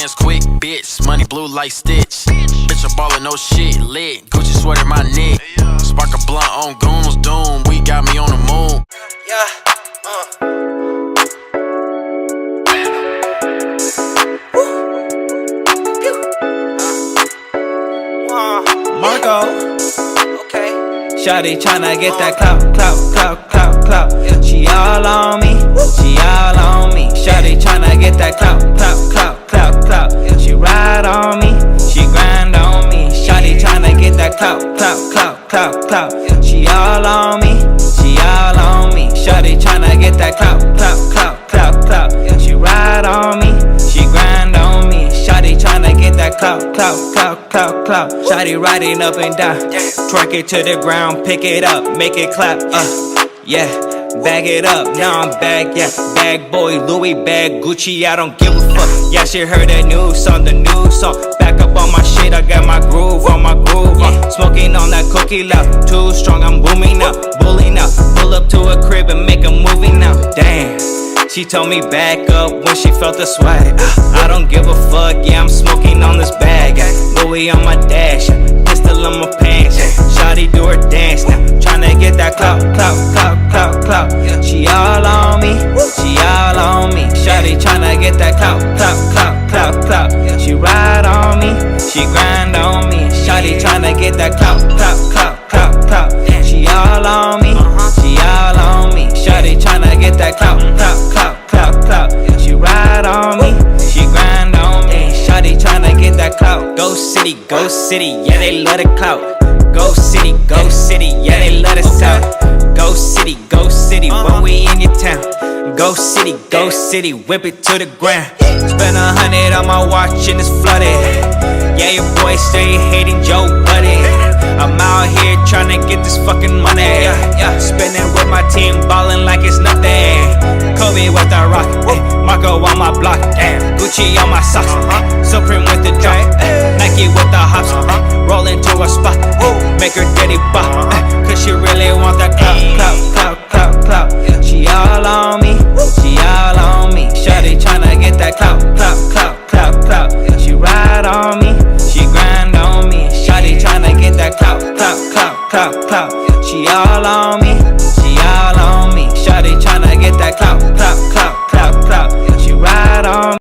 hands quick, bitch. Money blue like Stitch. Bitch, I'm ballin', no shit, lit. Gucci sweater, my neck. Spark a blunt on goons, doom. We got me on the moon. Marco. Okay. Shawty tryna get that clout. She all on me. Shawty tryna get that clout. She ride on me. She grind on me. Shawty tryna get that clout. She all on me. Shawty tryna get that clout. She ride on me. She grind on me. Shawty tryna get that clout. Shawty riding up and down. Twerk it to the ground, pick it up, make it clap. Yeah, bag it up, now I'm back. Yeah, bag boy, Louis bag, Gucci, I don't give a fuck. Yeah, she heard that new song, the new song. Back up on my shit, I got my groove on my groove. Smoking on that cookie loud, too strong, I'm booming now, bullying out. Pull up to a crib and make a movie now. Damn. She told me back up when she felt the swag. I don't give a fuck, yeah, I'm smoking on this bag. Louis on my dash, pistol on my pants. Shawty do her dance now, tryna get that clout. She all on me, Shawty tryna get that clout. She ride on me, she grind on me. Shawty tryna get that clout. She all on me, Shawty tryna get that clout. She ride on me, she grind on me. Shawty tryna get that clout. Go city, yeah they love the clout. Go city, yeah they love the south. Go city, when we in your town. Go city, whip it to the ground. Spend 100 on my watch and it's flooded. Yeah, your boy stay hating Joe Buddy. I'm out here tryna get this fucking money. Spinning with my team, ballin' like it's nothing. Kobe with the rock, Marco on my block. Gucci on my socks, Supreme with the drop, Nike with the hops. Roll into a spot, make her daddy bop, cause she really want that clout. She all on me, Shawty tryna get that clout. She ride on me, she grind on me. Shawty tryna get that clout. She all on me, Shawty tryna get that clout.